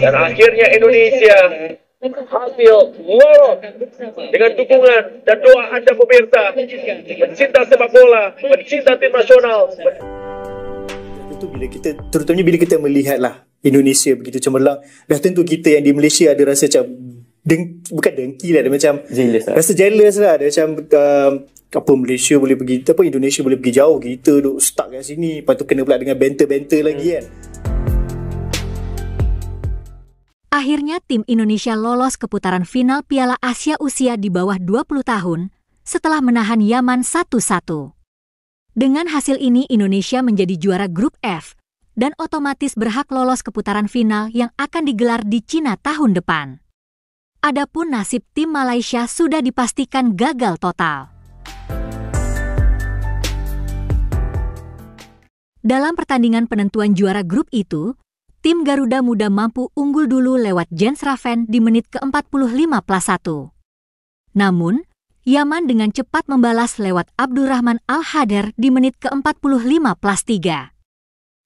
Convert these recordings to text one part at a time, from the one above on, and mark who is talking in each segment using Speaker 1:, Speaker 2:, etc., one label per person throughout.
Speaker 1: Dan akhirnya Indonesia hasil lolos dengan dukungan dan doa Anda pemirsa, pencinta sepak bola, pencinta tim nasional.
Speaker 2: Itu terutamanya bila kita melihatlah Indonesia begitu cemerlang, dah tentu kita yang di Malaysia ada rasa macam bukan dengki lah, ada macam
Speaker 3: jealous lah.
Speaker 2: Rasa jealous lah, ada macam apa Malaysia boleh pergi, apa Indonesia boleh pergi jauh, kita duk stuck kat sini, lepas tu kena pula dengan banter-banter lagi kan.
Speaker 4: Akhirnya tim Indonesia lolos ke putaran final Piala Asia usia di bawah 20 tahun setelah menahan Yaman 1-1. Dengan hasil ini Indonesia menjadi juara grup F dan otomatis berhak lolos ke putaran final yang akan digelar di Cina tahun depan. Adapun nasib tim Malaysia sudah dipastikan gagal total. Dalam pertandingan penentuan juara grup itu, tim Garuda Muda mampu unggul dulu lewat Jens Raven di menit ke-45+1. Namun, Yaman dengan cepat membalas lewat Abdurrahman Al-Hader di menit ke-45+3.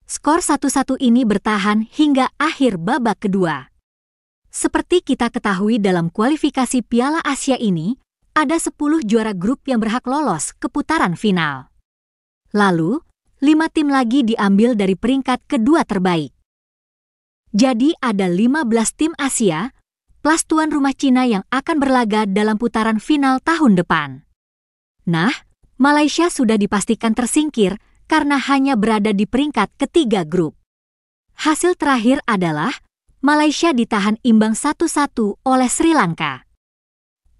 Speaker 4: Skor 1-1 ini bertahan hingga akhir babak kedua. Seperti kita ketahui dalam kualifikasi Piala Asia ini, ada 10 juara grup yang berhak lolos ke putaran final. Lalu, 5 tim lagi diambil dari peringkat kedua terbaik. Jadi ada 15 tim Asia, plus tuan rumah Cina yang akan berlaga dalam putaran final tahun depan. Nah, Malaysia sudah dipastikan tersingkir karena hanya berada di peringkat ketiga grup. Hasil terakhir adalah Malaysia ditahan imbang 1-1 oleh Sri Lanka.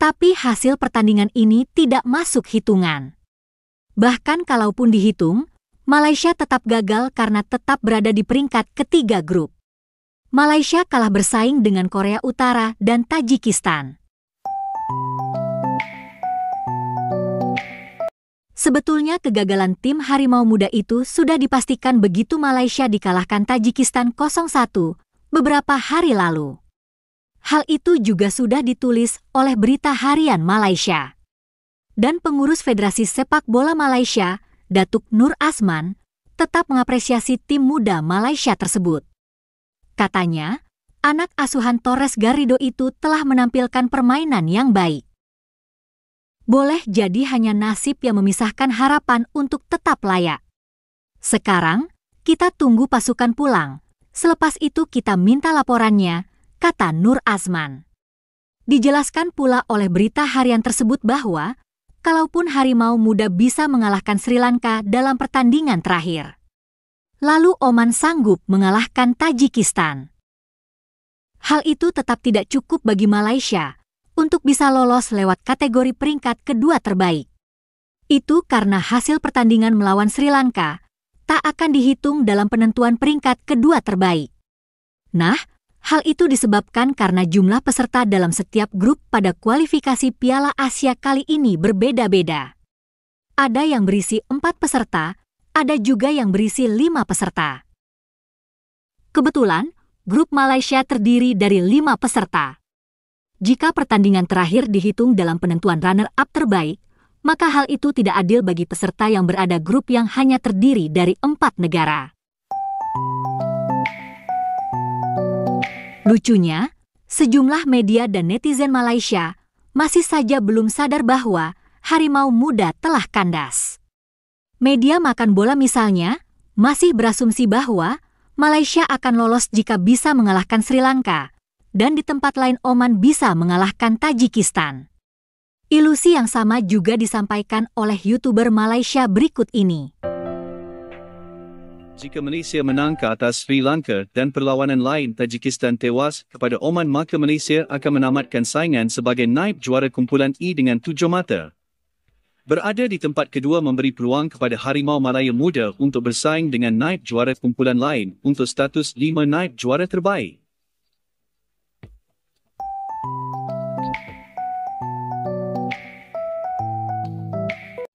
Speaker 4: Tapi hasil pertandingan ini tidak masuk hitungan. Bahkan kalaupun dihitung, Malaysia tetap gagal karena tetap berada di peringkat ketiga grup. Malaysia kalah bersaing dengan Korea Utara dan Tajikistan. Sebetulnya kegagalan tim Harimau Muda itu sudah dipastikan begitu Malaysia dikalahkan Tajikistan 0-1 beberapa hari lalu. Hal itu juga sudah ditulis oleh Berita Harian Malaysia. Dan pengurus Federasi Sepak Bola Malaysia, Datuk Nur Azman, tetap mengapresiasi tim muda Malaysia tersebut. Katanya, anak asuhan Torres Garrido itu telah menampilkan permainan yang baik. Boleh jadi hanya nasib yang memisahkan harapan untuk tetap layak. Sekarang, kita tunggu pasukan pulang. Selepas itu kita minta laporannya, kata Nur Azman. Dijelaskan pula oleh Berita Harian tersebut bahwa, kalaupun Harimau Muda bisa mengalahkan Sri Lanka dalam pertandingan terakhir, lalu Oman sanggup mengalahkan Tajikistan, hal itu tetap tidak cukup bagi Malaysia untuk bisa lolos lewat kategori peringkat kedua terbaik. Itu karena hasil pertandingan melawan Sri Lanka tak akan dihitung dalam penentuan peringkat kedua terbaik. Nah, hal itu disebabkan karena jumlah peserta dalam setiap grup pada kualifikasi Piala Asia kali ini berbeda-beda. Ada yang berisi 4 peserta, ada juga yang berisi 5 peserta. Kebetulan, grup Malaysia terdiri dari 5 peserta. Jika pertandingan terakhir dihitung dalam penentuan runner-up terbaik, maka hal itu tidak adil bagi peserta yang berada grup yang hanya terdiri dari 4 negara. Lucunya, sejumlah media dan netizen Malaysia masih saja belum sadar bahwa Harimau Muda telah kandas. Media Makan Bola misalnya masih berasumsi bahwa Malaysia akan lolos jika bisa mengalahkan Sri Lanka, dan di tempat lain Oman bisa mengalahkan Tajikistan. Ilusi yang sama juga disampaikan oleh YouTuber Malaysia berikut ini.
Speaker 5: Jika Malaysia menang ke atas Sri Lanka dan perlawanan lain Tajikistan tewas kepada Oman, maka Malaysia akan menamatkan saingan sebagai naib juara kumpulan E dengan 7 mata. Berada di tempat kedua memberi peluang kepada Harimau Malaya Muda untuk bersaing dengan naib juara kumpulan lain untuk status 5 naib juara terbaik.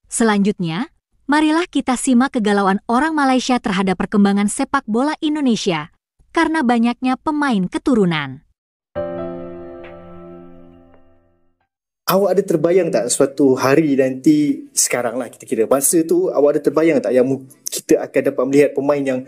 Speaker 4: Selanjutnya, marilah kita simak kegalauan orang Malaysia terhadap perkembangan sepak bola Indonesia karena banyaknya pemain keturunan.
Speaker 2: Awak ada terbayang tak suatu hari nanti, sekarang lah kita kira, masa tu awak ada terbayang tak yang kita akan dapat melihat pemain yang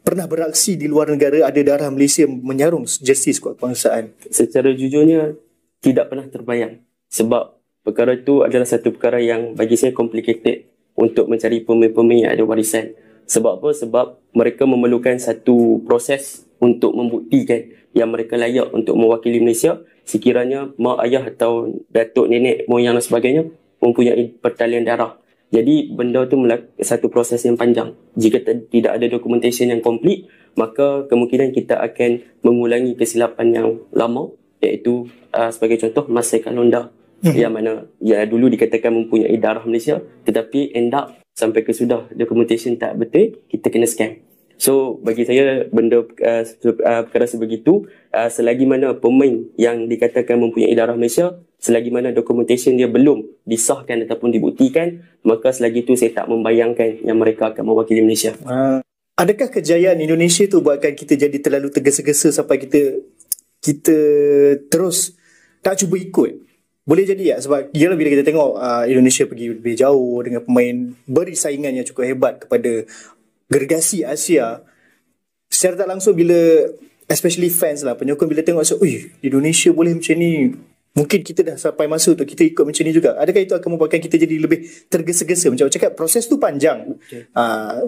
Speaker 2: pernah beraksi di luar negara ada darah Malaysia menyarung jersey skuad kebangsaan?
Speaker 3: Secara jujurnya tidak pernah terbayang, sebab perkara itu adalah satu perkara yang bagi saya complicated untuk mencari pemain-pemain yang ada warisan. Sebab apa? Sebab mereka memerlukan satu proses untuk membuktikan yang mereka layak untuk mewakili Malaysia sekiranya mak ayah atau datuk nenek moyang dan sebagainya mempunyai pertalian darah. Jadi benda tu satu proses yang panjang. Jika tidak ada dokumentasi yang komplit, maka kemungkinan kita akan mengulangi kesilapan yang lama, iaitu sebagai contoh Mas Saikat Londa yang mana dulu dikatakan mempunyai darah Malaysia tetapi end up sampai ke sudah documentation tak betul, kita kena scam. So bagi saya benda perkara sebegitu, selagi mana pemain yang dikatakan mempunyai darah Malaysia, selagi mana documentation dia belum disahkan ataupun dibuktikan, maka selagi itu saya tak membayangkan yang mereka akan mewakili Malaysia.
Speaker 2: Adakah kejayaan Indonesia tu buatkan kita jadi terlalu tergesa-gesa sampai kita terus tak cuba ikut? Boleh jadi tak? Sebab ialah bila kita tengok Indonesia pergi lebih jauh dengan pemain beri saingan yang cukup hebat kepada gergasi Asia, secara tak langsung bila especially fans lah, penyokong bila tengok Indonesia boleh macam ni, mungkin kita dah sampai masa untuk kita ikut macam ni juga. Adakah itu akan membuatkan kita jadi lebih tergesa-gesa? Macam cakap, proses tu panjang.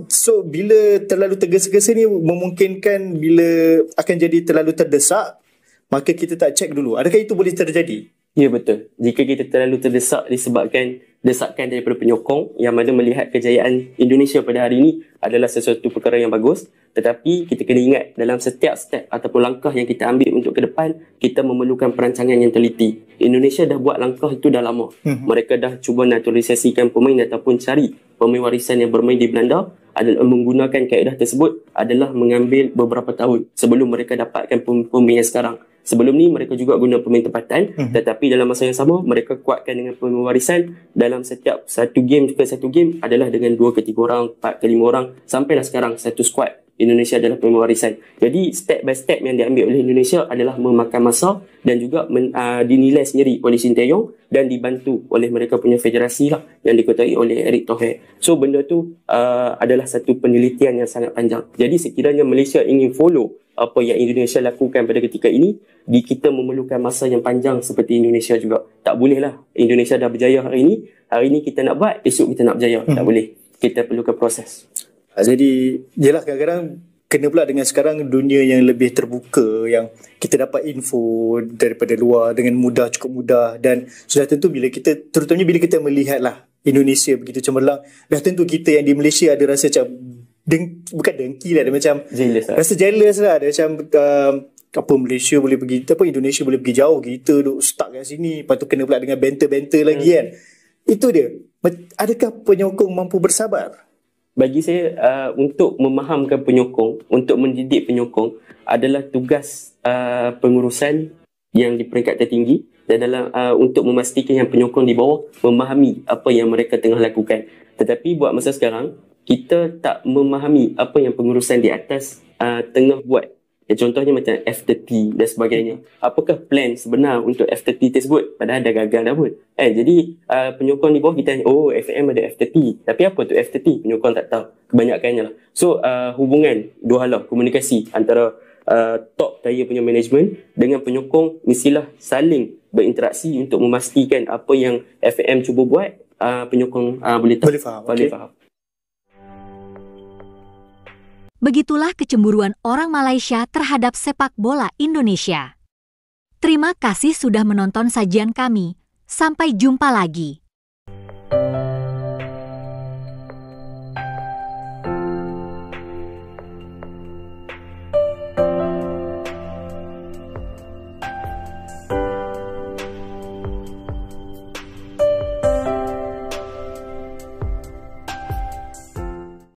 Speaker 2: So bila terlalu tergesa-gesa ni memungkinkan bila akan jadi terlalu terdesak, maka kita tak cek dulu. Adakah itu boleh terjadi?
Speaker 3: Ya, betul. Jika kita terlalu terdesak disebabkan desakan daripada penyokong yang mana melihat kejayaan Indonesia pada hari ini adalah sesuatu perkara yang bagus, tetapi kita kena ingat dalam setiap step ataupun langkah yang kita ambil untuk ke depan, kita memerlukan perancangan yang teliti. Indonesia dah buat langkah itu dah lama. Mereka dah cuba naturalisasikan pemain ataupun cari pemain warisan yang bermain di Belanda, adalah menggunakan kaedah tersebut adalah mengambil beberapa tahun sebelum mereka dapatkan pemain yang sekarang. Sebelum ni mereka juga guna pemain tempatan, tetapi dalam masa yang sama mereka kuatkan dengan pemain warisan. Dalam setiap satu game adalah dengan 2 ke 3 orang, 4 ke 5 orang, sampailah sekarang satu squad Indonesia adalah pemain warisan. Jadi step by step yang diambil oleh Indonesia adalah memakan masa dan juga dinilai sendiri oleh Sinteyong dan dibantu oleh mereka punya federasi lah yang diketuai oleh Erick Thohir. So benda tu adalah satu penelitian yang sangat panjang. Jadi sekiranya Malaysia ingin follow apa yang Indonesia lakukan pada ketika ini, kita memerlukan masa yang panjang seperti Indonesia juga. Tak bolehlah Indonesia dah berjaya hari ini kita nak buat, esok kita nak berjaya. Tak boleh. Kita perlukan proses.
Speaker 2: Jadi jelah kadang-kadang kena pula dengan sekarang dunia yang lebih terbuka, yang kita dapat info daripada luar dengan mudah, cukup mudah, dan sudah tentu bila kita, terutamanya bila kita melihatlah Indonesia begitu cemerlang, dah tentu kita yang di Malaysia ada rasa macam bukan dengki lah, ada macam
Speaker 3: jealous lah.
Speaker 2: Rasa jealous lah, ada macam apa Malaysia boleh pergi, apa Indonesia boleh pergi jauh, kita duk stuck kat sini, lepas tu kena pula dengan banter-banter lagi kan. Itu dia. Adakah penyokong mampu bersabar?
Speaker 3: Bagi saya, untuk memahamkan penyokong, untuk mendidik penyokong adalah tugas pengurusan yang di peringkat tertinggi, dan dalam untuk memastikan yang penyokong di bawah memahami apa yang mereka tengah lakukan. Tetapi buat masa sekarang, kita tak memahami apa yang pengurusan di atas tengah buat. Contohnya macam F30 dan sebagainya. Apakah plan sebenar untuk F30 tersebut? Padahal dah gagal dah pun. Jadi penyokong di bawah kita, FM ada F30. Tapi apa tu F30? Penyokong tak tahu. Kebanyakannya lah. So hubungan dua hal lah. Komunikasi antara top tier punya management dengan penyokong mestilah saling berinteraksi untuk memastikan apa yang FM cuba buat, penyokong boleh tahu. Boleh faham.
Speaker 4: Begitulah kecemburuan orang Malaysia terhadap sepak bola Indonesia. Terima kasih sudah menonton sajian kami. Sampai jumpa lagi.